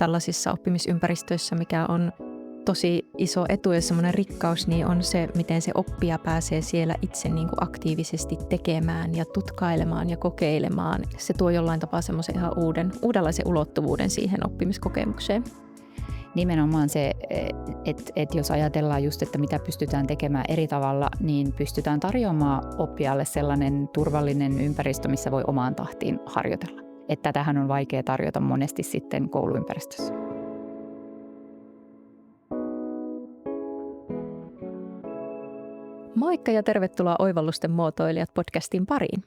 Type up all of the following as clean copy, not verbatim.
tällaisissa oppimisympäristöissä, mikä on tosi iso etu ja semmoinen rikkaus, niin on se, miten se oppija pääsee siellä itse niin kuin aktiivisesti tekemään ja tutkailemaan ja kokeilemaan. Se tuo jollain tapaa semmoisen ihan uudenlaisen ulottuvuuden siihen oppimiskokemukseen. Nimenomaan se, että jos ajatellaan just, että mitä pystytään tekemään eri tavalla, niin pystytään tarjoamaan oppijalle sellainen turvallinen ympäristö, missä voi omaan tahtiin harjoitella. Että tätähän on vaikea tarjota monesti sitten kouluympäristössä. Moikka ja tervetuloa Oivallusten muotoilijat podcastin pariin.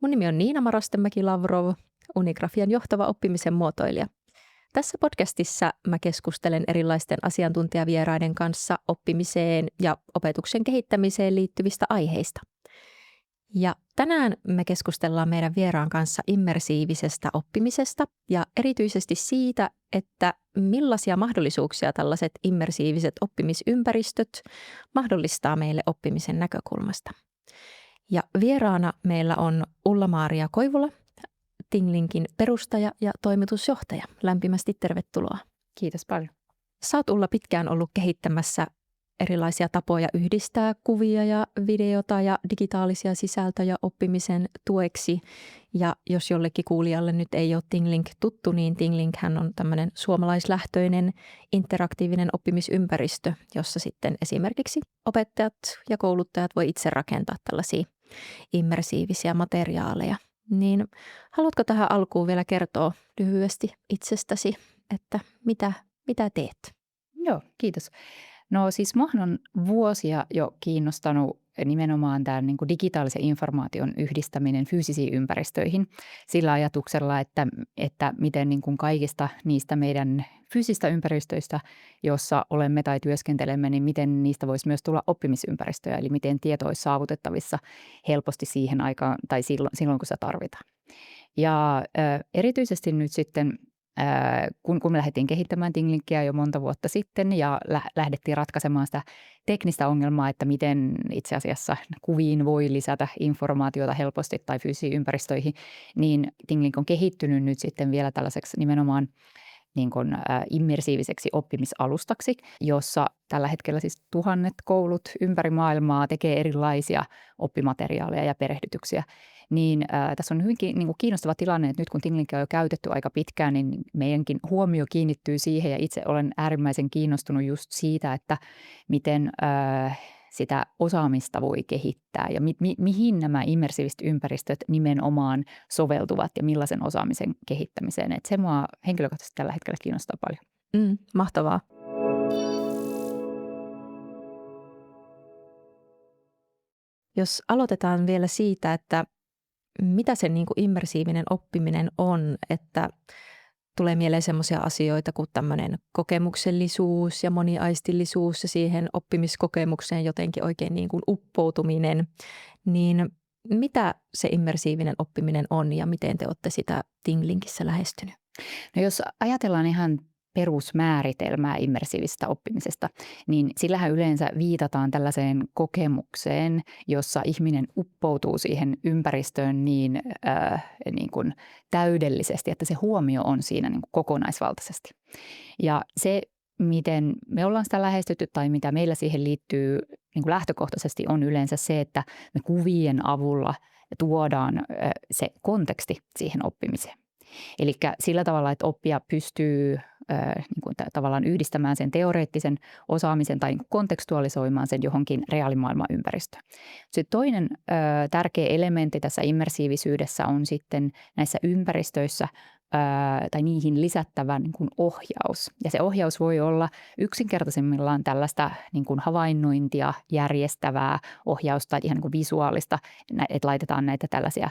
Mun nimi on Niina Marastemäki-Lavrov, Unigrafian johtava oppimisen muotoilija. Tässä podcastissa mä keskustelen erilaisten asiantuntijavieraiden kanssa oppimiseen ja opetuksen kehittämiseen liittyvistä aiheista. Ja tänään me keskustellaan meidän vieraan kanssa immersiivisestä oppimisesta ja erityisesti siitä, että millaisia mahdollisuuksia tällaiset immersiiviset oppimisympäristöt mahdollistaa meille oppimisen näkökulmasta. Ja vieraana meillä on Ulla-Maaria Koivula, Tinglinkin perustaja ja toimitusjohtaja. Lämpimästi tervetuloa. Kiitos paljon. Sä oot Ulla pitkään ollut kehittämässä erilaisia tapoja yhdistää kuvia ja videota ja digitaalisia sisältöjä oppimisen tueksi. Ja jos jollekin kuulijalle nyt ei ole Tinglink tuttu, niin Tinglinkhän on tämmöinen suomalaislähtöinen interaktiivinen oppimisympäristö, jossa sitten esimerkiksi opettajat ja kouluttajat voi itse rakentaa tällaisia immersiivisiä materiaaleja. Niin haluatko tähän alkuun vielä kertoa lyhyesti itsestäsi, että mitä teet? Joo, kiitos. No siis minua on vuosia jo kiinnostanut nimenomaan tämän niin kuin digitaalisen informaation yhdistäminen fyysisiin ympäristöihin sillä ajatuksella, että miten niin kuin kaikista niistä meidän fyysistä ympäristöistä, jossa olemme tai työskentelemme, niin miten niistä voisi myös tulla oppimisympäristöjä, eli miten tieto olisi saavutettavissa helposti siihen aikaan tai silloin kun se tarvitaan. Ja erityisesti nyt sitten kun me lähdettiin kehittämään Tinglinkia jo monta vuotta sitten ja lähdettiin ratkaisemaan sitä teknistä ongelmaa, että miten itse asiassa kuviin voi lisätä informaatiota helposti tai fyysisiin ympäristöihin, niin Tinglink on kehittynyt nyt sitten vielä tällaiseksi nimenomaan niin kuin immersiiviseksi oppimisalustaksi, jossa tällä hetkellä siis tuhannet koulut ympäri maailmaa tekee erilaisia oppimateriaaleja ja perehdytyksiä. Niin tässä on hyvinkin niin kuin kiinnostava tilanne, että nyt kun Tinglinkia on jo käytetty aika pitkään, niin meidänkin huomio kiinnittyy siihen ja itse olen äärimmäisen kiinnostunut just siitä, että miten sitä osaamista voi kehittää ja mihin nämä immersiiviset ympäristöt nimenomaan soveltuvat ja millaisen osaamisen kehittämiseen. Että se mua henkilökohtaisesti tällä hetkellä kiinnostaa paljon. Mahtavaa. Jos aloitetaan vielä siitä, että mitä se niin kuin immersiivinen oppiminen on, että tulee mieleen semmoisia asioita kuin tämmöinen kokemuksellisuus ja moniaistillisuus ja siihen oppimiskokemukseen jotenkin oikein niin kuin uppoutuminen, niin mitä se immersiivinen oppiminen on ja miten te olette sitä Tinglinkissä lähestynyt? No jos ajatellaan ihan perusmääritelmää immersiivisestä oppimisesta, niin sillähän yleensä viitataan tällaiseen kokemukseen, jossa ihminen uppoutuu siihen ympäristöön niin kuin täydellisesti, että se huomio on siinä niin kuin kokonaisvaltaisesti. Ja se, miten me ollaan sitä lähestytty tai mitä meillä siihen liittyy niin kuin lähtökohtaisesti on yleensä se, että me kuvien avulla tuodaan se konteksti siihen oppimiseen. Eli sillä tavalla, että oppija pystyy niin kuin tavallaan yhdistämään sen teoreettisen osaamisen tai kontekstualisoimaan sen johonkin reaalimaailman ympäristöön. Sitten toinen tärkeä elementti tässä immersiivisyydessä on sitten näissä ympäristöissä tai niihin lisättävä niin kuin ohjaus. Ja se ohjaus voi olla yksinkertaisimmillaan tällaista niin kuin havainnointia järjestävää ohjausta tai ihan niin kuin visuaalista, että laitetaan näitä tällaisia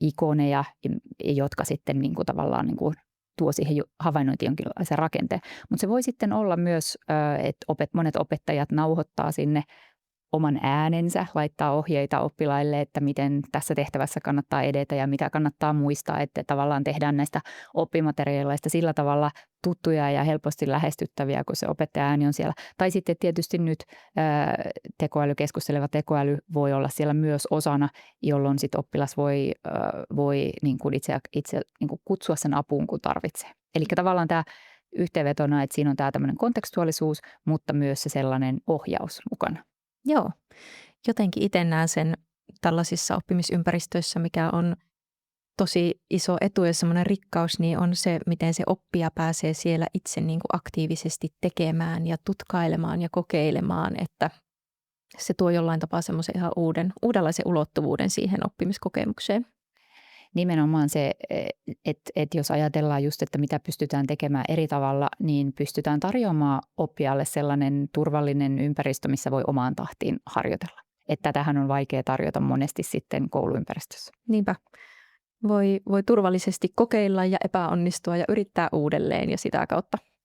ikoneja, jotka sitten niin kuin tavallaan niin kuin tuo siihen havainnointiin jonkinlaisen rakenteen. Mutta se voi sitten olla myös, että monet opettajat nauhoittaa sinne oman äänensä, laittaa ohjeita oppilaille, että miten tässä tehtävässä kannattaa edetä ja mitä kannattaa muistaa, että tavallaan tehdään näistä oppimateriaaleista sillä tavalla tuttuja ja helposti lähestyttäviä, kun se opettaja-ääni on siellä. Tai sitten tietysti nyt keskusteleva tekoäly voi olla siellä myös osana, jolloin sitten oppilas voi niin kuin itse niin kuin kutsua sen apuun, kun tarvitsee. Eli tavallaan tämä yhteenvetona, että siinä on tämä tämmöinen kontekstuaalisuus, mutta myös se sellainen ohjaus mukana. Joo, jotenkin itse näen sen tällaisissa oppimisympäristöissä, mikä on tosi iso etu ja semmoinen rikkaus, niin on se, miten se oppija pääsee siellä itse niin kuin aktiivisesti tekemään ja tutkailemaan ja kokeilemaan, että se tuo jollain tapaa semmoisen ihan uudenlaisen ulottuvuuden siihen oppimiskokemukseen. Nimenomaan se, että jos ajatellaan just, että mitä pystytään tekemään eri tavalla, niin pystytään tarjoamaan oppijalle sellainen turvallinen ympäristö, missä voi omaan tahtiin harjoitella. Että tätähän on vaikea tarjota monesti sitten kouluympäristössä. Niinpä. Voi turvallisesti kokeilla ja epäonnistua ja yrittää uudelleen ja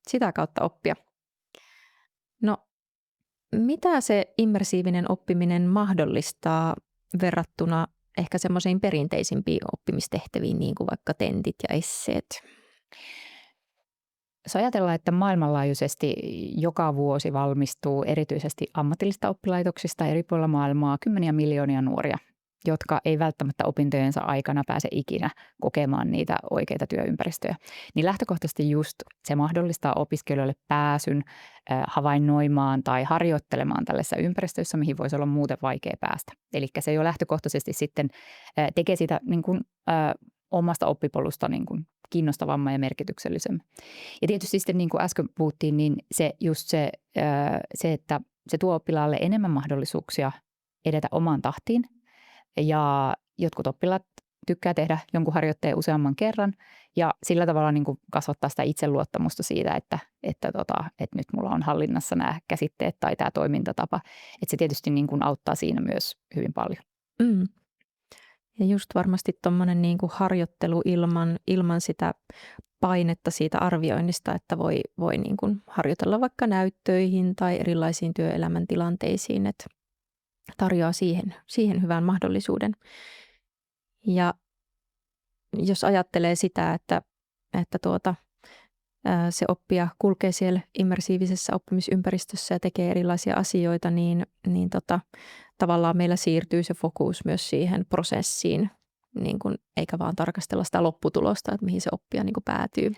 sitä kautta oppia. No, mitä se immersiivinen oppiminen mahdollistaa verrattuna ehkä semmoisiin perinteisimpiin oppimistehtäviin, niin kuin vaikka tentit ja esseet? Jos ajatellaan, että maailmanlaajuisesti joka vuosi valmistuu erityisesti ammatillista oppilaitoksista eri puolilla maailmaa kymmeniä miljoonia nuoria, jotka ei välttämättä opintojensa aikana pääse ikinä kokemaan niitä oikeita työympäristöjä. Niin lähtökohtaisesti just se mahdollistaa opiskelijoille pääsyn havainnoimaan tai harjoittelemaan tällaisessa ympäristössä, mihin voisi olla muuten vaikea päästä. Eli se jo lähtökohtaisesti sitten tekee sitä niin kuin, omasta oppipolusta niin kuin kiinnostavamman ja merkityksellisemmän. Ja tietysti sitten niin kuin äsken puhuttiin, niin se, että se tuo oppilaalle enemmän mahdollisuuksia edetä omaan tahtiin. Ja jotkut oppilaat tykkää tehdä jonkun harjoitteen useamman kerran ja sillä tavalla niin kuin kasvattaa sitä itseluottamusta siitä, että nyt mulla on hallinnassa nämä käsitteet tai tämä toimintatapa. Että se tietysti niin kuin auttaa siinä myös hyvin paljon. Mm. Ja just varmasti tuommoinen niin kuin harjoittelu ilman sitä painetta siitä arvioinnista, että voi niin kuin harjoitella vaikka näyttöihin tai erilaisiin työelämän tilanteisiin, että tarjoaa siihen hyvän mahdollisuuden. Ja jos ajattelee sitä, että se oppija kulkee siellä immersiivisessä oppimisympäristössä ja tekee erilaisia asioita, niin tavallaan meillä siirtyy se fokus myös siihen prosessiin, niin kuin, eikä vaan tarkastella sitä lopputulosta, että mihin se oppija niin kuin päätyy.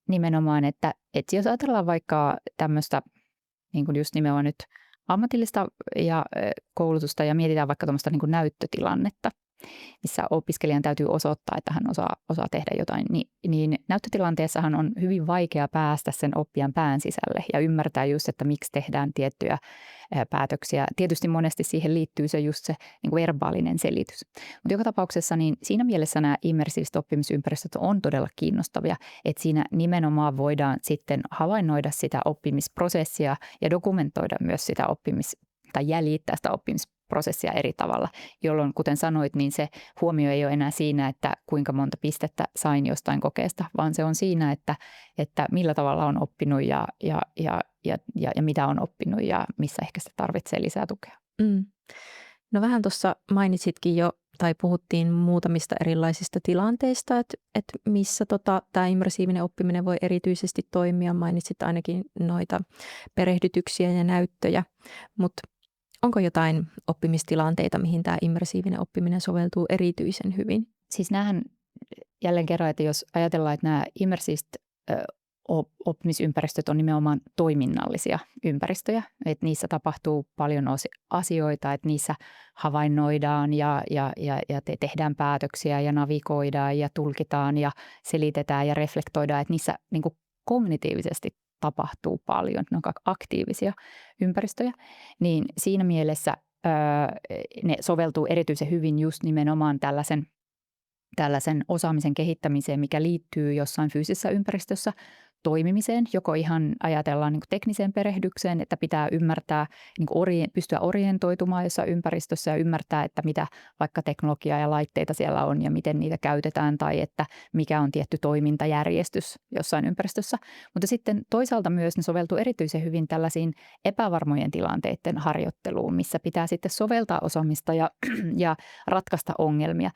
Nimenomaan, että jos ajatellaan vaikka tämmöistä niin kuin just nimenomaan nyt ammatillista ja koulutusta ja mietitään vaikka tuommoista niin kuin näyttötilannetta, missä opiskelijan täytyy osoittaa, että hän osaa tehdä jotain, niin näyttötilanteessahan on hyvin vaikea päästä sen oppijan pään sisälle ja ymmärtää just, että miksi tehdään tiettyjä päätöksiä. Tietysti monesti siihen liittyy se just se niin kuin verbaalinen selitys. Mutta joka tapauksessa niin siinä mielessä nämä immersiiviset oppimisympäristöt on todella kiinnostavia, että siinä nimenomaan voidaan sitten havainnoida sitä oppimisprosessia ja dokumentoida myös sitä tai jäljittää sitä oppimisprosessia eri tavalla, jolloin kuten sanoit, niin se huomio ei ole enää siinä, että kuinka monta pistettä sain jostain kokeesta, vaan se on siinä, että millä tavalla on oppinut ja mitä on oppinut ja missä ehkä se tarvitsee lisää tukea. Mm. No vähän tuossa mainitsitkin jo, tai puhuttiin muutamista erilaisista tilanteista, että missä tämä immersiivinen oppiminen voi erityisesti toimia. Mainitsit ainakin noita perehdytyksiä ja näyttöjä, mutta onko jotain oppimistilanteita, mihin tämä immersiivinen oppiminen soveltuu erityisen hyvin? Siis näähän jälleen kerran, että jos ajatellaan, että nämä immersiiviset oppimisympäristöt on nimenomaan toiminnallisia ympäristöjä, että niissä tapahtuu paljon asioita, että niissä havainnoidaan ja tehdään päätöksiä ja navigoidaan ja tulkitaan ja selitetään ja reflektoidaan, että niissä niin kuin kognitiivisesti tapahtuu paljon, ne on aktiivisia ympäristöjä, niin siinä mielessä ne soveltuu erityisen hyvin just nimenomaan tällaisen osaamisen kehittämiseen, mikä liittyy jossain fyysisessä ympäristössä toimimiseen, joko ihan ajatellaan niin kuin tekniseen perehdykseen, että pitää ymmärtää, niin kuin pystyä orientoitumaan jossain ympäristössä ja ymmärtää, että mitä vaikka teknologiaa ja laitteita siellä on ja miten niitä käytetään tai että mikä on tietty toimintajärjestys jossain ympäristössä. Mutta sitten toisaalta myös ne soveltuu erityisen hyvin tällaisiin epävarmojen tilanteiden harjoitteluun, missä pitää sitten soveltaa osaamista ja ratkaista ongelmia.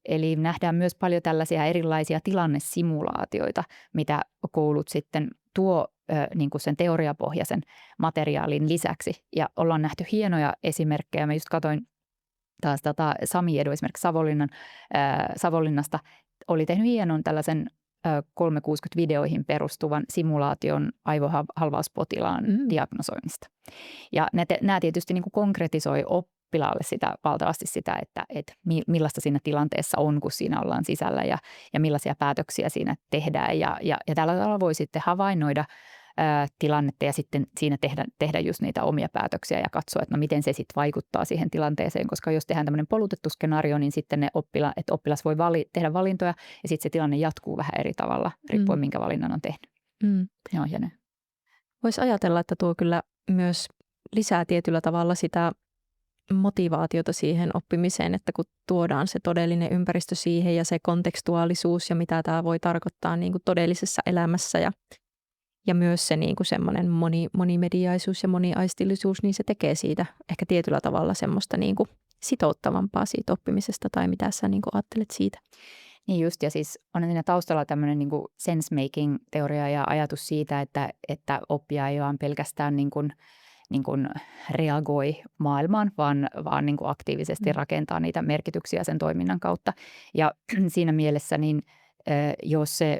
Eli nähdään myös paljon tällaisia erilaisia tilannesimulaatioita, mitä koulut sitten tuo niin kuin sen teoriapohjaisen materiaalin lisäksi. Ja ollaan nähty hienoja esimerkkejä. Mä just katsoin taas Sami Edu esimerkiksi Savonlinnasta oli tehnyt hienon tällaisen 360-videoihin perustuvan simulaation aivohalvauspotilaan diagnosoinnista. Ja nämä tietysti niin kuin konkretisoi oppilaalle sitä, valtavasti sitä, että millaista siinä tilanteessa on, kun siinä ollaan sisällä ja millaisia päätöksiä siinä tehdään. Ja tällä tavalla voi sitten havainnoida tilannetta ja sitten siinä tehdä just niitä omia päätöksiä ja katsoa, että no miten se sitten vaikuttaa siihen tilanteeseen, koska jos tehdään tämmöinen polutettu skenaario, niin sitten ne oppilas voi tehdä valintoja ja sitten se tilanne jatkuu vähän eri tavalla, riippuen minkä valinnan on tehnyt. Joo, ja ne. Voisi ajatella, että tuo kyllä myös lisää tietyllä tavalla sitä motivaatiota siihen oppimiseen, että kun tuodaan se todellinen ympäristö siihen ja se kontekstuaalisuus ja mitä tämä voi tarkoittaa niin kuin todellisessa elämässä ja myös se niin kuin semmoinen monimediaisuus ja moniaistillisuus, niin se tekee siitä ehkä tietyllä tavalla semmoista niin kuin sitouttavampaa siitä oppimisesta, tai mitä sä niin kuin ajattelet siitä? Niin just, ja siis on siinä taustalla tämmöinen niin kuin sense-making-teoria ja ajatus siitä, että oppija ei vaan pelkästään niin kuin reagoi maailmaan, vaan niin kuin aktiivisesti rakentaa niitä merkityksiä sen toiminnan kautta. Ja siinä mielessä niin jos se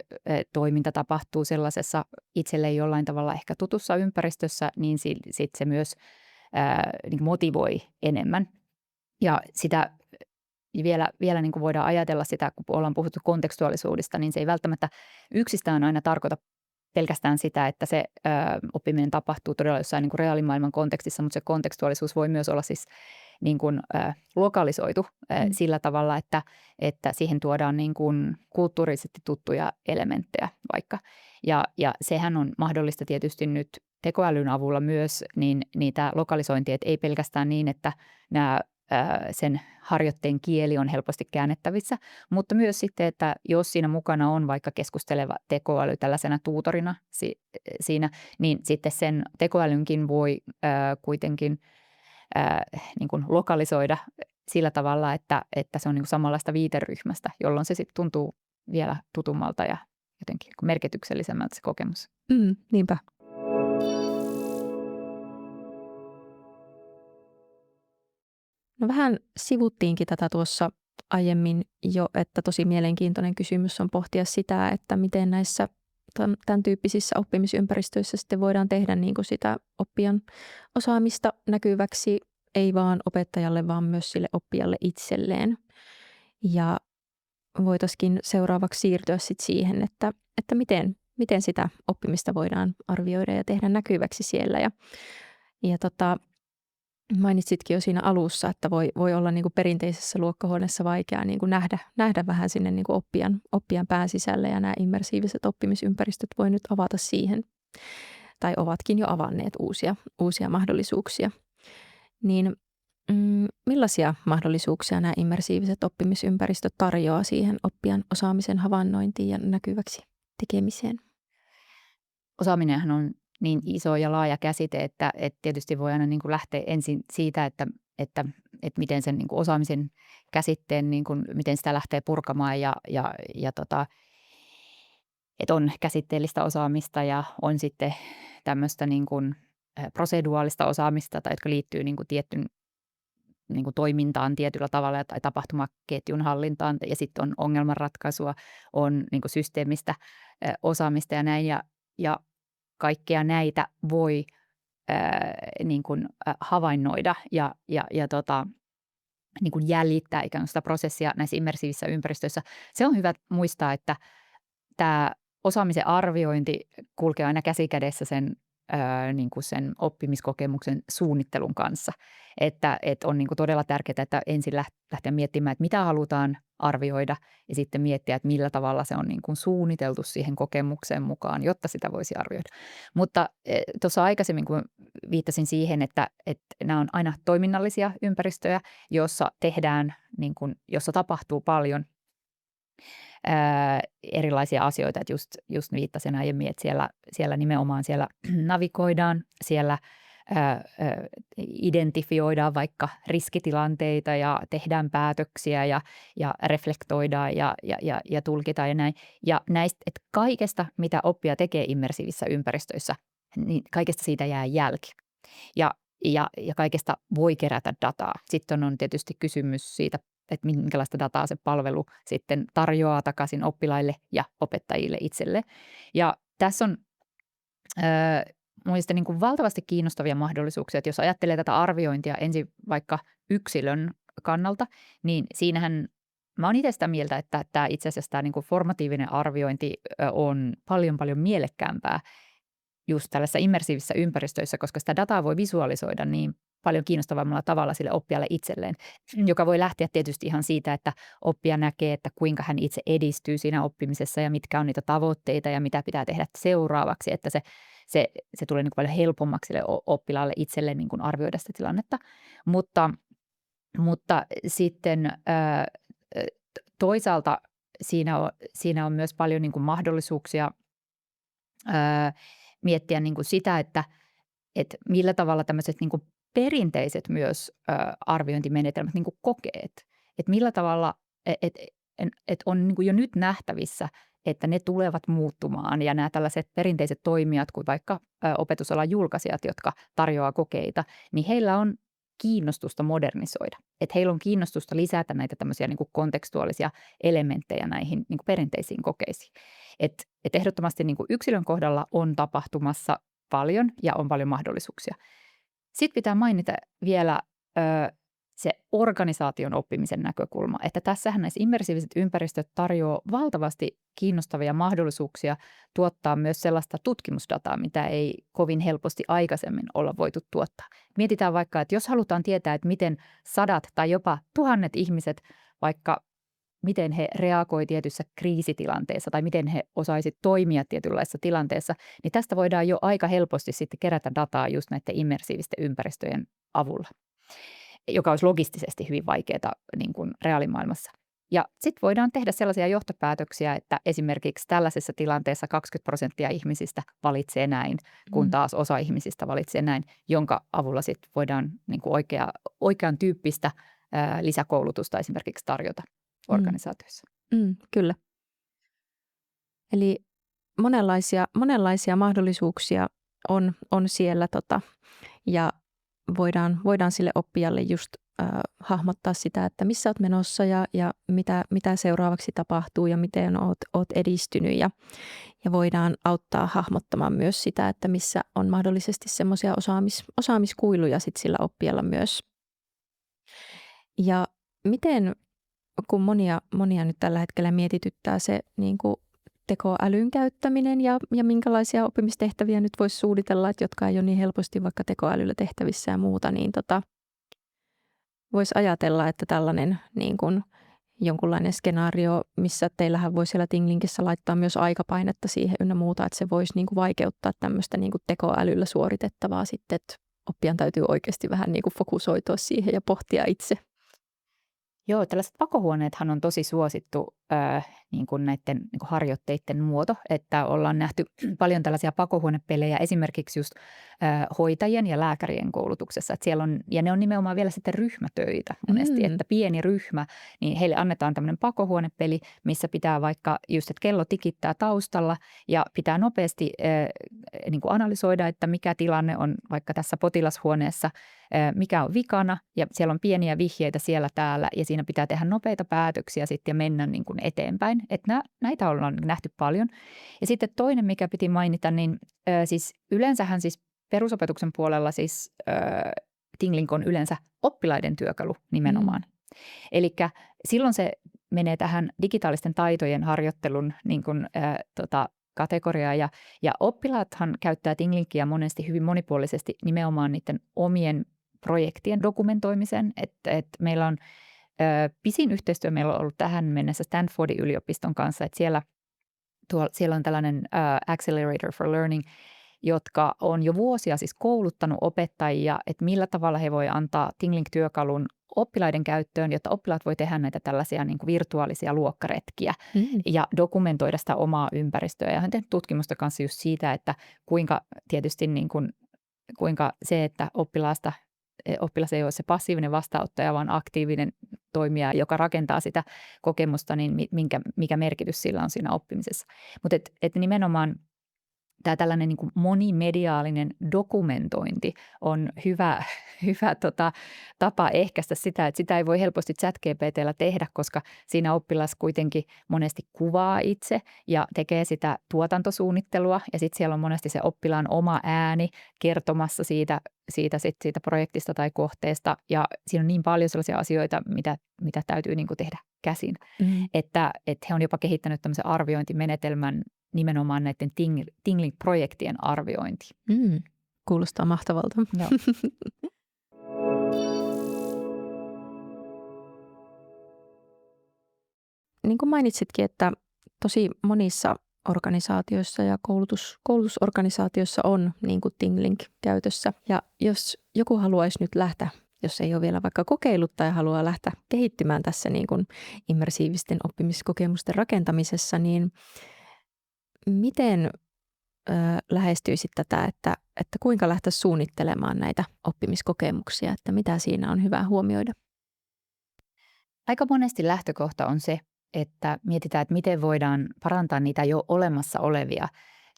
toiminta tapahtuu sellaisessa itselleen jollain tavalla ehkä tutussa ympäristössä, niin sitten se myös niin kuin motivoi enemmän. Ja sitä vielä niin kuin voidaan ajatella sitä, kun ollaan puhuttu kontekstuaalisuudesta, niin se ei välttämättä yksistään aina tarkoita pelkästään sitä, että se oppiminen tapahtuu todella jossain niin kuin reaalimaailman kontekstissa, mutta se kontekstuaalisuus voi myös olla siis niin kuin lokalisoitu sillä tavalla, että siihen tuodaan niin kuin kulttuurisesti tuttuja elementtejä vaikka. Ja sehän on mahdollista tietysti nyt tekoälyn avulla myös, niin niitä lokalisointia, että ei pelkästään niin, että sen harjoitteen kieli on helposti käännettävissä, mutta myös sitten, että jos siinä mukana on vaikka keskusteleva tekoäly tällaisena tuutorina siinä, niin sitten sen tekoälynkin voi kuitenkin niin kuin lokalisoida sillä tavalla, että se on niin kuin samanlaista viiteryhmästä, jolloin se sitten tuntuu vielä tutummalta ja jotenkin merkityksellisemmältä se kokemus. Niinpä. No vähän sivuttiinkin tätä tuossa aiemmin jo, että tosi mielenkiintoinen kysymys on pohtia sitä, että miten näissä tämän tyyppisissä oppimisympäristöissä sitten voidaan tehdä niin kuin sitä oppijan osaamista näkyväksi, ei vaan opettajalle, vaan myös sille oppijalle itselleen. Ja voitaisiin seuraavaksi siirtyä sitten siihen, että miten sitä oppimista voidaan arvioida ja tehdä näkyväksi siellä. Ja mainitsitkin jo siinä alussa, että voi olla niin kuin perinteisessä luokkahuoneessa vaikea niin kuin nähdä vähän sinne niin kuin oppijan pään sisälle, ja nämä immersiiviset oppimisympäristöt voi nyt avata siihen, tai ovatkin jo avanneet uusia mahdollisuuksia. Niin millaisia mahdollisuuksia nämä immersiiviset oppimisympäristöt tarjoaa siihen oppijan osaamisen havainnointiin ja näkyväksi tekemiseen? Osaaminenhan on niin iso ja laaja käsite, että tietysti voi aina niin kuin lähteä ensin siitä, että miten sen niin kuin osaamisen käsitteen, niin kuin, miten sitä lähtee purkamaan että on käsitteellistä osaamista ja on sitten tämmöistä niin kuin proseduaalista osaamista, tai jotka liittyy niin kuin tiettyyn niin kuin toimintaan tietyllä tavalla tai tapahtumaketjun hallintaan, ja sitten on ongelmanratkaisua, on niin kuin systeemistä osaamista ja näin, ja kaikkea näitä voi niin kuin havainnoida ja niin kuin jäljittää ikään kuin sitä prosessia näissä immersiivisissä ympäristöissä. Se on hyvä muistaa, että tämä osaamisen arviointi kulkee aina käsi kädessä niin kuin sen oppimiskokemuksen suunnittelun kanssa. Että on niin kuin todella tärkeää, että ensin lähteä miettimään, että mitä halutaan arvioida, ja sitten miettiä, että millä tavalla se on niin kuin suunniteltu siihen kokemukseen mukaan, jotta sitä voisi arvioida. Mutta tuossa aikaisemmin, kun viittasin siihen, että nämä on aina toiminnallisia ympäristöjä, jossa tehdään, niin kuin, jossa tapahtuu paljon erilaisia asioita, että just viittasin aiemmin, että siellä nimenomaan siellä navigoidaan, siellä identifioidaan vaikka riskitilanteita ja tehdään päätöksiä ja reflektoidaan ja tulkitaan ja näin. Ja näistä, että kaikesta, mitä oppija tekee immersiivisissä ympäristöissä, niin kaikesta siitä jää jälki. Ja kaikesta voi kerätä dataa. Sitten on tietysti kysymys siitä että minkälaista dataa se palvelu sitten tarjoaa takaisin oppilaille ja opettajille itselle. Ja tässä on mielestäni niin kuin valtavasti kiinnostavia mahdollisuuksia, että jos ajattelee tätä arviointia ensin vaikka yksilön kannalta, niin siinähän mä oon itse sitä mieltä, että tämä itse asiassa tämä niin kuin formatiivinen arviointi on paljon paljon mielekkäämpää just tällaisissa immersiivisissä ympäristöissä, koska sitä dataa voi visualisoida niin paljon kiinnostavammalla tavalla sille oppijalle itselleen, joka voi lähteä tietysti ihan siitä, että oppija näkee, että kuinka hän itse edistyy siinä oppimisessa ja mitkä on niitä tavoitteita ja mitä pitää tehdä seuraavaksi, että se tulee niin kuin paljon helpommaksi sille oppilaalle itselleen niin kuin arvioida sitä tilannetta. Mutta sitten toisaalta siinä on myös paljon niin kuin mahdollisuuksia miettiä niin kuin sitä, että millä tavalla tämmöiset niin kuin perinteiset myös arviointimenetelmät, niin kuin kokeet, että millä tavalla, että on niin kuin jo nyt nähtävissä, että ne tulevat muuttumaan ja nämä tällaiset perinteiset toimijat, kuin vaikka opetusalan julkaisijat, jotka tarjoaa kokeita, niin heillä on kiinnostusta modernisoida. Että heillä on kiinnostusta lisätä näitä tämmöisiä niin kuin kontekstuaalisia elementtejä näihin niin kuin perinteisiin kokeisiin. Että ehdottomasti niin kuin yksilön kohdalla on tapahtumassa paljon ja on paljon mahdollisuuksia. Sitten pitää mainita vielä se organisaation oppimisen näkökulma, että tässähän näissä immersiiviset ympäristöt tarjoaa valtavasti kiinnostavia mahdollisuuksia tuottaa myös sellaista tutkimusdataa, mitä ei kovin helposti aikaisemmin olla voitu tuottaa. Mietitään vaikka, että jos halutaan tietää, että miten 100 tai jopa 1000 ihmiset vaikka miten he reagoi tietyssä kriisitilanteessa tai miten he osaisivat toimia tietynlaisessa tilanteessa, niin tästä voidaan jo aika helposti sitten kerätä dataa just näiden immersiivisten ympäristöjen avulla, joka olisi logistisesti hyvin vaikeaa niin kuin reaalimaailmassa. Ja sitten voidaan tehdä sellaisia johtopäätöksiä, että esimerkiksi tällaisessa tilanteessa 20% ihmisistä valitsee näin, kun taas osa ihmisistä valitsee näin, jonka avulla sitten voidaan niin kuin oikean tyyppistä lisäkoulutusta esimerkiksi tarjota organisaatioissa. Kyllä. Eli monenlaisia mahdollisuuksia on siellä ja voidaan sille oppijalle just hahmottaa sitä, että missä olet menossa ja mitä seuraavaksi tapahtuu ja miten olet edistynyt ja voidaan auttaa hahmottamaan myös sitä, että missä on mahdollisesti semmoisia osaamiskuiluja sit sillä oppijalla myös. Ja miten, kun monia nyt tällä hetkellä mietityttää se niin kuin tekoälyn käyttäminen ja minkälaisia oppimistehtäviä nyt voisi suunnitella, että jotka ei ole niin helposti vaikka tekoälyllä tehtävissä ja muuta, niin voisi ajatella, että tällainen niin kuin jonkunlainen skenaario, missä teillähän voi siellä Tinglinkissä laittaa myös aikapainetta siihen ynnä muuta, että se voisi niin kuin vaikeuttaa tämmöistä niin kuin tekoälyllä suoritettavaa sitten, että oppijan täytyy oikeasti vähän niin kuin fokusoitua siihen ja pohtia itse. Joo, tällaiset pakohuoneethan on tosi suosittu niin kuin näiden niin kuin harjoitteiden muoto, että ollaan nähty paljon tällaisia pakohuonepelejä esimerkiksi just hoitajien ja lääkärien koulutuksessa. Että siellä on, ja ne on nimenomaan vielä sitten ryhmätöitä monesti, että pieni ryhmä, niin heille annetaan tämmöinen pakohuonepeli, missä pitää vaikka just, että kello tikittää taustalla ja pitää nopeasti niin kuin analysoida, että mikä tilanne on vaikka tässä potilashuoneessa, mikä on vikana ja siellä on pieniä vihjeitä siellä täällä ja siinä pitää tehdä nopeita päätöksiä sitten ja mennä niin kuin eteenpäin. Että näitä ollaan nähty paljon. Ja sitten toinen, mikä piti mainita, niin siis yleensähän siis perusopetuksen puolella siis Tinglink on yleensä oppilaiden työkalu nimenomaan. Eli silloin se menee tähän digitaalisten taitojen harjoittelun niin kuin, kategoriaa ja oppilaathan käyttää Tinglinkia monesti hyvin monipuolisesti nimenomaan niiden omien projektien dokumentoimisen, että meillä on pisin yhteistyö meillä on ollut tähän mennessä Stanfordin yliopiston kanssa, että siellä on tällainen Accelerator for Learning, jotka on jo vuosia siis kouluttanut opettajia, että millä tavalla he voi antaa Tinglink-työkalun oppilaiden käyttöön, jotta oppilaat voi tehdä näitä tällaisia niin kuin virtuaalisia luokkaretkiä ja dokumentoida sitä omaa ympäristöä. Ja hän tehnyt tutkimusta kanssa just siitä, että kuinka tietysti niin kuin, kuinka se, että oppilas ei ole se passiivinen vastaanottaja, vaan aktiivinen toimija, joka rakentaa sitä kokemusta, niin mikä merkitys sillä on siinä oppimisessa. Mutta et nimenomaan tämä tällainen niin kuin monimediaalinen dokumentointi on hyvä tapa ehkäistä sitä, että sitä ei voi helposti ChatGPT:llä tehdä, koska siinä oppilas kuitenkin monesti kuvaa itse ja tekee sitä tuotantosuunnittelua ja sitten siellä on monesti se oppilaan oma ääni kertomassa siitä projektista tai kohteesta ja siinä on niin paljon sellaisia asioita, mitä täytyy niin kuin tehdä käsin, että he on jopa kehittänyt tämmöisen arviointimenetelmän nimenomaan näiden Tingling-projektien arviointi. Kuulostaa mahtavalta. Joo. Niin kuin mainitsitkin, että tosi monissa organisaatioissa ja koulutusorganisaatioissa on niin kuin Tingling käytössä. Ja jos joku haluaisi nyt lähteä, jos ei ole vielä vaikka kokeillut tai haluaa lähteä kehittymään tässä niin kuin immersiivisten oppimiskokemusten rakentamisessa, niin miten lähestyisit tätä, että kuinka lähteä suunnittelemaan näitä oppimiskokemuksia, että mitä siinä on hyvä huomioida? Aika monesti lähtökohta on se, että mietitään, että miten voidaan parantaa niitä jo olemassa olevia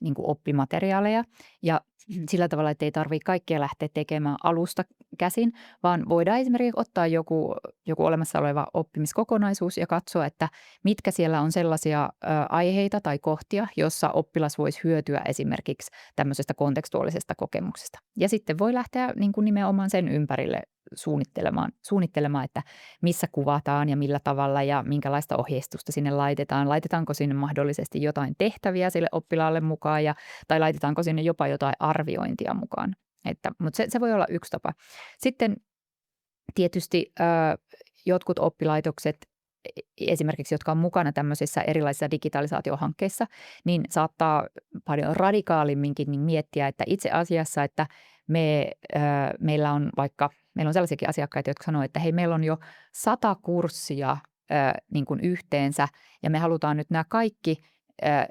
niin kuin oppimateriaaleja ja sillä tavalla, että ei tarvitse kaikkea lähteä tekemään alusta käsin, vaan voidaan esimerkiksi ottaa joku olemassa oleva oppimiskokonaisuus ja katsoa, että mitkä siellä on sellaisia aiheita tai kohtia, jossa oppilas voisi hyötyä esimerkiksi tämmöisestä kontekstuaalisesta kokemuksesta. Ja sitten voi lähteä niin kuin nimenomaan sen ympärille suunnittelemaan, että missä kuvataan ja millä tavalla ja minkälaista ohjeistusta sinne laitetaan. Laitetaanko sinne mahdollisesti jotain tehtäviä sille oppilaalle mukaan tai laitetaanko sinne jopa jotain arviointia mukaan. Mutta se voi olla yksi tapa. Sitten tietysti jotkut oppilaitokset, esimerkiksi jotka on mukana tämmöisissä erilaisissa digitalisaatiohankkeissa, niin saattaa paljon radikaalimminkin niin miettiä, että itse asiassa, että meillä on sellaisiakin asiakkaita, jotka sanoo, että hei, meillä on jo 100 kurssia niin kuin yhteensä ja me halutaan nyt nämä kaikki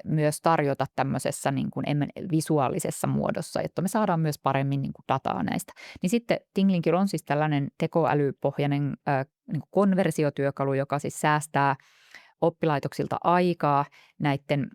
myös tarjota tämmöisessä niin kuin visuaalisessa muodossa, jotta me saadaan myös paremmin niin kuin dataa näistä. Niin sitten Tinglingillä on siis tällainen tekoälypohjainen niin kuin konversiotyökalu, joka siis säästää oppilaitoksilta aikaa näiden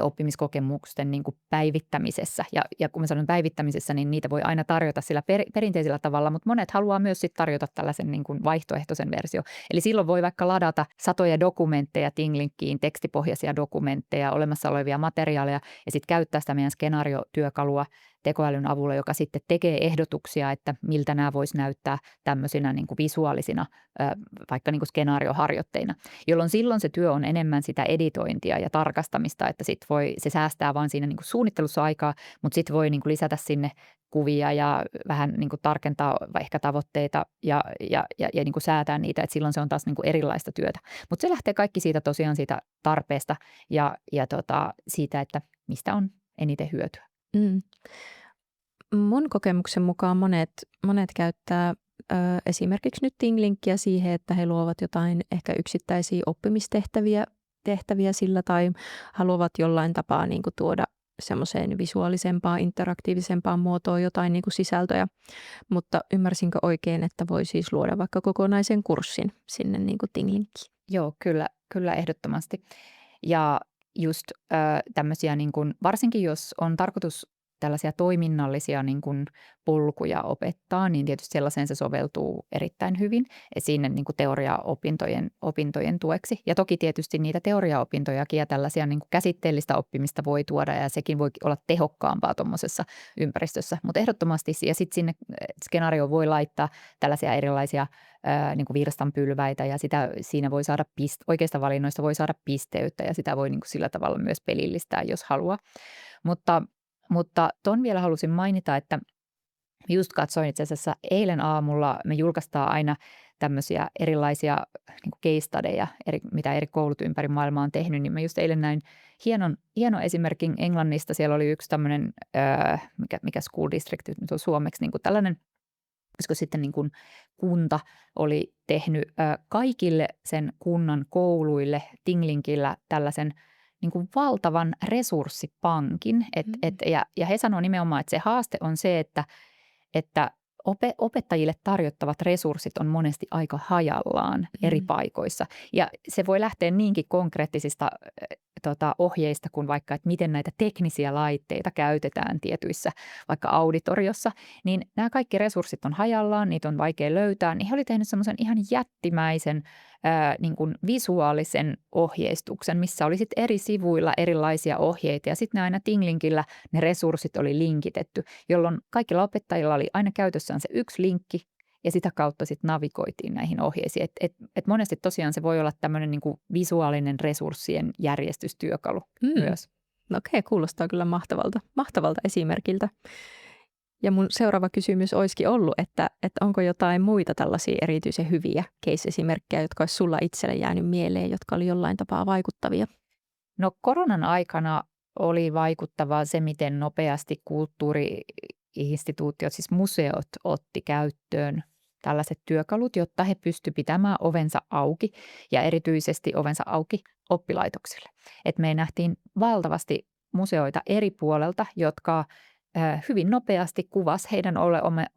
oppimiskokemusten niin kuin päivittämisessä. Ja kun mä sanon päivittämisessä, niin niitä voi aina tarjota sillä perinteisellä tavalla, mutta monet haluaa myös sit tarjota tällaisen niin kuin vaihtoehtoisen versio. Eli silloin voi vaikka ladata satoja dokumentteja Tinglinkiin, tekstipohjaisia dokumentteja, olemassa olevia materiaaleja ja sitten käyttää sitä meidän skenaariotyökalua tekoälyn avulla, joka sitten tekee ehdotuksia, että miltä nämä voisi näyttää tämmöisinä niin kuin visuaalisina vaikka niin kuin skenaarioharjoitteina, jolloin silloin se työ on enemmän sitä editointia ja tarkastamista, että se säästää vaan siinä niin kuin suunnittelussa aikaa, mutta sitten voi niin kuin lisätä sinne kuvia ja vähän niin kuin tarkentaa ehkä tavoitteita ja niin kuin säätää niitä, että silloin se on taas niin kuin erilaista työtä. Mutta se lähtee kaikki siitä tosiaan siitä tarpeesta ja siitä, että mistä on eniten hyötyä. Mun kokemuksen mukaan monet käyttää esimerkiksi nyt Tinglinkia siihen, että he luovat jotain ehkä yksittäisiä oppimistehtäviä sillä tai haluavat jollain tapaa niin kuin tuoda semmoiseen visuaalisempaan, interaktiivisempaan muotoon jotain niin kuin sisältöjä. Mutta ymmärsinkö oikein, että voi siis luoda vaikka kokonaisen kurssin sinne niin kuin Tinglinkiin? Joo, kyllä ehdottomasti. Ja just tämmöisiä, niin kuin, varsinkin jos on tarkoitus tällaisia toiminnallisia niin kuin polkuja opettaa, niin tietysti sellaiseen se soveltuu erittäin hyvin sinne niin kuin teoriaopintojen tueksi. Ja toki tietysti niitä teoriaopintojakin ja tällaisia niin kuin käsitteellistä oppimista voi tuoda ja sekin voi olla tehokkaampaa tuommoisessa ympäristössä. Mutta ehdottomasti ja sitten sinne skenaarioon voi laittaa tällaisia erilaisia niin kuin virstanpylväitä ja siinä voi saada oikeista valinnoista voi saada pisteyttä ja sitä voi niin kuin sillä tavalla myös pelillistää, jos haluaa. Mutta ton vielä halusin mainita, että just katsoin itse asiassa eilen aamulla, me julkaistaan aina tämmöisiä erilaisia niin kuin case studyja, mitä eri koulut ympäri maailmaa on tehnyt, niin mä just eilen näin hieno esimerkin Englannista. Siellä oli yksi tämmöinen, mikä school district nyt on suomeksi, niin kuin tällainen, koska sitten niin kuin kunta oli tehnyt kaikille sen kunnan kouluille Tinglinkillä tällaisen niin kuin valtavan resurssipankin. Ja he sanoo nimenomaan, että se haaste on se, että opettajille tarjottavat resurssit on monesti aika hajallaan eri paikoissa. Ja se voi lähteä niinkin ohjeista kuin vaikka, että miten näitä teknisiä laitteita käytetään tietyissä vaikka auditoriossa, niin nämä kaikki resurssit on hajallaan, niitä on vaikea löytää, niin he oli tehnyt semmoisen ihan jättimäisen niin kuin visuaalisen ohjeistuksen, missä oli sitten eri sivuilla erilaisia ohjeita ja sitten aina Tinglinkillä ne resurssit oli linkitetty, jolloin kaikilla opettajilla oli aina käytössään se yksi linkki ja sitä kautta sitten navigoitiin näihin ohjeisiin. Et monesti tosiaan se voi olla tämmöinen niin kuin visuaalinen resurssien järjestystyökalu myös. No okei, kuulostaa kyllä mahtavalta esimerkiltä. Ja mun seuraava kysymys olisikin ollut, että onko jotain muita tällaisia erityisen hyviä case-esimerkkejä, jotka olisi sulla itselle jäänyt mieleen, jotka oli jollain tapaa vaikuttavia? No koronan aikana oli vaikuttavaa se, miten nopeasti kulttuuri-instituutiot, siis museot, otti käyttöön tällaiset työkalut, jotta he pystyivät pitämään ovensa auki ja erityisesti ovensa auki oppilaitoksille. Et me nähtiin valtavasti museoita eri puolelta, jotka hyvin nopeasti kuvasi heidän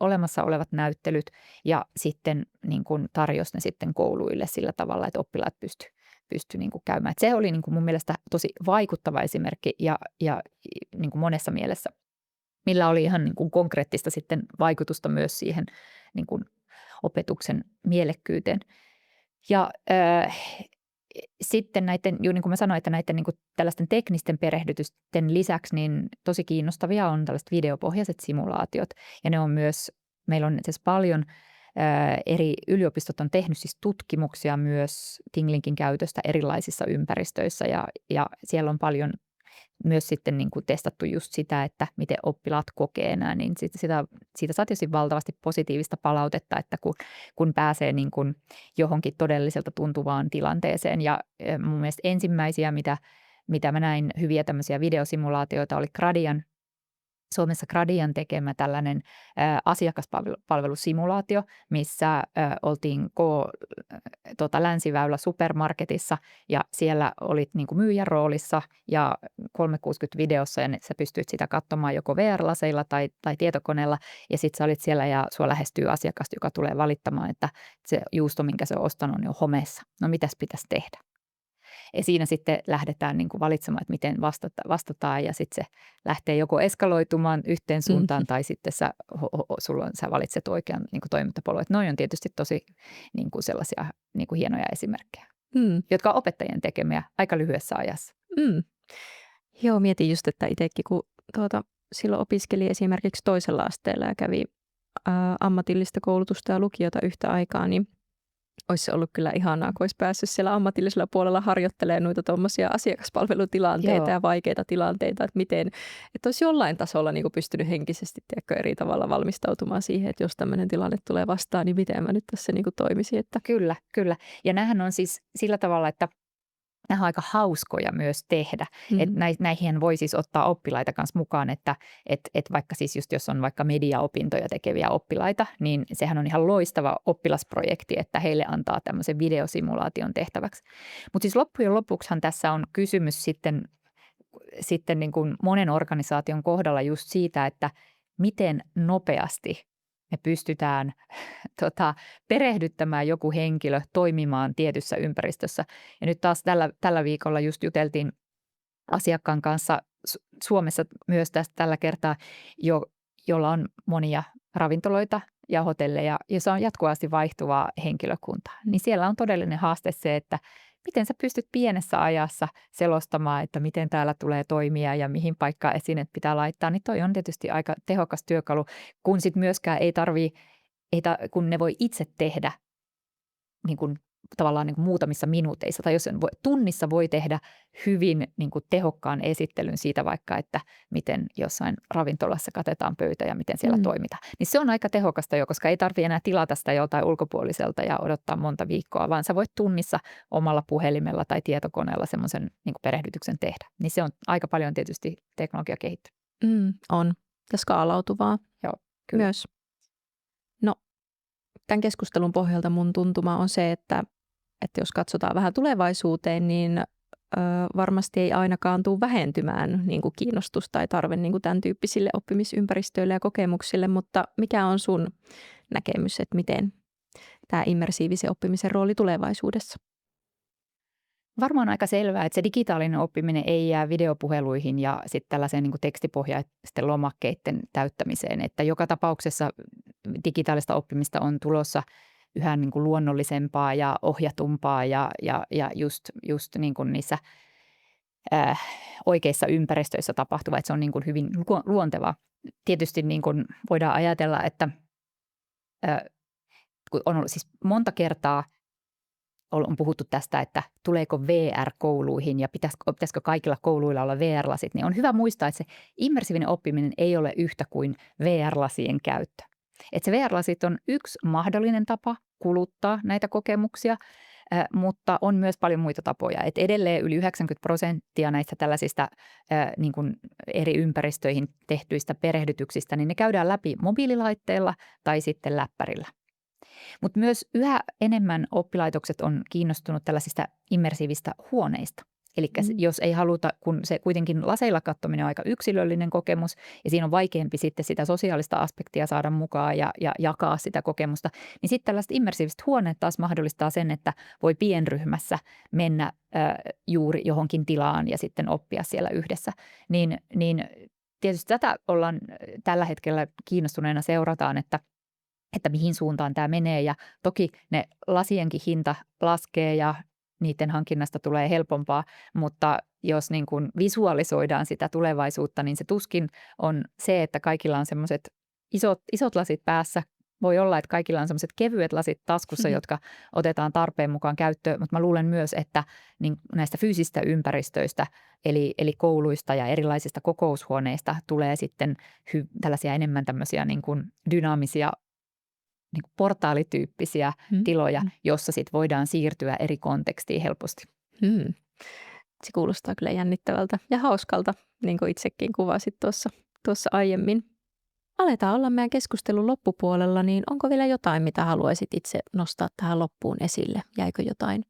olemassa olevat näyttelyt ja sitten niin kuin tarjosi ne sitten kouluille sillä tavalla, että oppilaat pystyi niin kuin käymään. Et se oli niin kuin mun mielestä tosi vaikuttava esimerkki ja niin kuin monessa mielessä, millä oli ihan niin kuin konkreettista sitten vaikutusta myös siihen niin kuin opetuksen mielekkyyteen. Ja sitten näiden, niin kuin mä sanoin, että näiden niin kuin tällaisten teknisten perehdytysten lisäksi niin tosi kiinnostavia on tällaiset videopohjaiset simulaatiot. Ja ne on myös, meillä on siis paljon eri yliopistot on tehnyt siis tutkimuksia myös Tinglinkin käytöstä erilaisissa ympäristöissä ja siellä on paljon myös sitten niin kuin testattu just sitä, että miten oppilaat kokee nämä, niin siitä saa tietysti valtavasti positiivista palautetta, että kun pääsee niin kuin johonkin todelliselta tuntuvaan tilanteeseen. Ja mun mielestä ensimmäisiä, mitä mä näin hyviä tämmöisiä videosimulaatioita, oli Suomessa Gradian tekemä tällainen asiakaspalvelusimulaatio, missä oltiin Länsiväylä supermarketissa ja siellä olit niin kuin myyjän roolissa ja 360-videossa ja sä pystyit sitä katsomaan joko VR-laseilla tai tietokoneella ja sitten sä olit siellä ja sua lähestyy asiakas, joka tulee valittamaan, että se juusto, minkä se on ostanut, niin on homeessa. No mitäs pitäisi tehdä? Ja siinä sitten lähdetään niin kuin valitsemaan, että miten vastataan ja sitten se lähtee joko eskaloitumaan yhteen suuntaan tai sitten sä valitset oikean niin kuin toimintapolun. Että noi on tietysti tosi niin kuin sellaisia niin kuin hienoja esimerkkejä, jotka on opettajien tekemiä aika lyhyessä ajassa. Joo, mietin just, että itsekin kun silloin opiskeli esimerkiksi toisella asteella ja kävi ammatillista koulutusta ja lukiota yhtä aikaa, niin olisi se ollut kyllä ihanaa, kun olisi päässyt siellä ammatillisella puolella harjoittelemaan noita tuommoisia asiakaspalvelutilanteita ja vaikeita tilanteita, että miten, että olisi jollain tasolla niin kuin pystynyt henkisesti eri tavalla valmistautumaan siihen, että jos tämmöinen tilanne tulee vastaan, niin miten mä nyt tässä niin kuin toimisin. Että. Kyllä. Ja nämähän on siis sillä tavalla, että nämä on aika hauskoja myös tehdä. Että näihin voi siis ottaa oppilaita kanssa mukaan, että vaikka siis just jos on vaikka mediaopintoja tekeviä oppilaita, niin sehän on ihan loistava oppilasprojekti, että heille antaa tämmöisen videosimulaation tehtäväksi. Mutta siis loppujen lopuksihan tässä on kysymys sitten niin kuin monen organisaation kohdalla just siitä, että miten nopeasti me pystytään perehdyttämään joku henkilö toimimaan tietyssä ympäristössä. Ja nyt taas tällä viikolla just juteltiin asiakkaan kanssa Suomessa myös tällä kertaa, jolla on monia ravintoloita ja hotelleja, jossa on jatkuvasti vaihtuvaa henkilökuntaa. Niin siellä on todellinen haaste se, että miten sä pystyt pienessä ajassa selostamaan, että miten täällä tulee toimia ja mihin paikkaan esineet pitää laittaa, niin toi on tietysti aika tehokas työkalu, kun sitten myöskään kun ne voi itse tehdä niin kuin, tavallaan niin kuin muutamissa minuuteissa tai jos tunnissa voi tehdä hyvin niin kuin tehokkaan esittelyn siitä vaikka, että miten jossain ravintolassa katetaan pöytä ja miten siellä toimitaan. Niin se on aika tehokasta jo, koska ei tarvitse enää tilata sitä joltain ulkopuoliselta ja odottaa monta viikkoa, vaan sä voit tunnissa omalla puhelimella tai tietokoneella semmoisen niin kuin perehdytyksen tehdä. Niin se on aika paljon tietysti teknologia kehittynyt. On. Ja skaalautuvaa. Joo, kyllä. Myös. No, tämän keskustelun pohjalta mun tuntuma on se, että jos katsotaan vähän tulevaisuuteen, niin varmasti ei ainakaan tule vähentymään niin kuin kiinnostus tai tarve niin kuin tämän tyyppisille oppimisympäristöille ja kokemuksille, mutta mikä on sun näkemys, että miten tämä immersiivisen oppimisen rooli tulevaisuudessa? varmaan aika selvää, että se digitaalinen oppiminen ei jää videopuheluihin ja sitten tällaiseen niin kuin tekstipohjaisten lomakkeiden täyttämiseen. Että joka tapauksessa digitaalista oppimista on tulossa yhä niin kuin luonnollisempaa ja ohjatumpaa ja just niin kuin niissä oikeissa ympäristöissä tapahtuva, että se on niin kuin hyvin luontevaa. Tietysti niin kuin voidaan ajatella, että kun on ollut siis monta kertaa on puhuttu tästä, että tuleeko VR kouluihin ja pitäisikö kaikilla kouluilla olla VR-lasit, niin on hyvä muistaa, että se immersiivinen oppiminen ei ole yhtä kuin VR-lasien käyttö. Että se VR-lasit on yksi mahdollinen tapa kuluttaa näitä kokemuksia, mutta on myös paljon muita tapoja. Et edelleen yli 90% näistä tällaisista niin kuin eri ympäristöihin tehtyistä perehdytyksistä, niin ne käydään läpi mobiililaitteella tai sitten läppärillä. Mutta myös yhä enemmän oppilaitokset on kiinnostunut tällaisista immersiivistä huoneista. Eli jos ei haluta, kun se kuitenkin laseilla katsominen on aika yksilöllinen kokemus ja siinä on vaikeampi sitten sitä sosiaalista aspektia saada mukaan ja jakaa sitä kokemusta, niin sitten tällaiset immersiiviset huoneet taas mahdollistaa sen, että voi pienryhmässä mennä juuri johonkin tilaan ja sitten oppia siellä yhdessä. Niin tietysti tätä ollaan tällä hetkellä kiinnostuneena seurataan, että mihin suuntaan tämä menee ja toki ne lasienkin hinta laskee ja niiden hankinnasta tulee helpompaa, mutta jos niin kuin visualisoidaan sitä tulevaisuutta, niin se tuskin on se, että kaikilla on semmoiset isot lasit päässä. Voi olla, että kaikilla on semmoiset kevyet lasit taskussa, jotka otetaan tarpeen mukaan käyttöön, mutta mä luulen myös, että niin näistä fyysisistä ympäristöistä, eli kouluista ja erilaisista kokoushuoneista tulee sitten tällaisia enemmän tämmöisiä niin kuin dynaamisia niin kuin portaalityyppisiä tiloja, jossa sit voidaan siirtyä eri kontekstiin helposti. Se kuulostaa kyllä jännittävältä ja hauskalta, niin kuin itsekin kuvasit tuossa aiemmin. Aletaan olla meidän keskustelun loppupuolella, niin onko vielä jotain, mitä haluaisit itse nostaa tähän loppuun esille? Jäikö jotain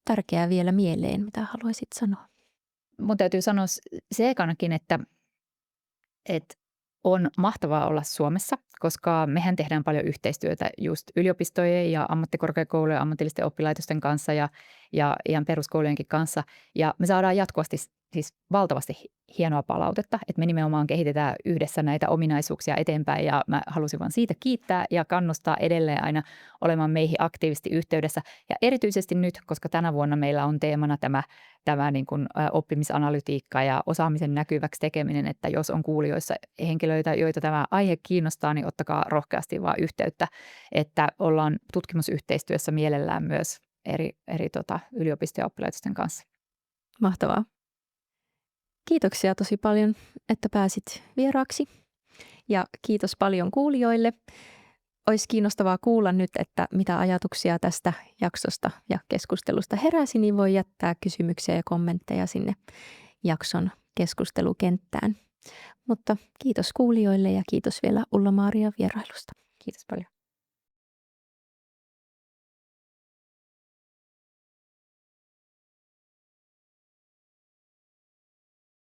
tärkeää vielä mieleen, mitä haluaisit sanoa? Mun täytyy sanoa se ekanakin, että on mahtavaa olla Suomessa, koska mehän tehdään paljon yhteistyötä just yliopistojen ja ammattikorkeakoulujen ja ammatillisten oppilaitosten kanssa ja ihan peruskoulujenkin kanssa. Ja me saadaan jatkuvasti siis valtavasti hienoa palautetta, että me nimenomaan kehitetään yhdessä näitä ominaisuuksia eteenpäin ja mä halusin vaan siitä kiittää ja kannustaa edelleen aina olemaan meihin aktiivisesti yhteydessä. Ja erityisesti nyt, koska tänä vuonna meillä on teemana tämä niin kuin oppimisanalytiikka ja osaamisen näkyväksi tekeminen, että jos on kuulijoissa henkilöitä, joita tämä aihe kiinnostaa, niin ottakaa rohkeasti vaan yhteyttä, että ollaan tutkimusyhteistyössä mielellään myös eri yliopistojen ja oppilaitosten kanssa. Mahtavaa. Kiitoksia tosi paljon, että pääsit vieraaksi ja kiitos paljon kuulijoille. Olisi kiinnostavaa kuulla nyt, että mitä ajatuksia tästä jaksosta ja keskustelusta heräsi, niin voi jättää kysymyksiä ja kommentteja sinne jakson keskustelukenttään. Mutta kiitos kuulijoille ja kiitos vielä Ulla-Maaria vierailusta. Kiitos paljon.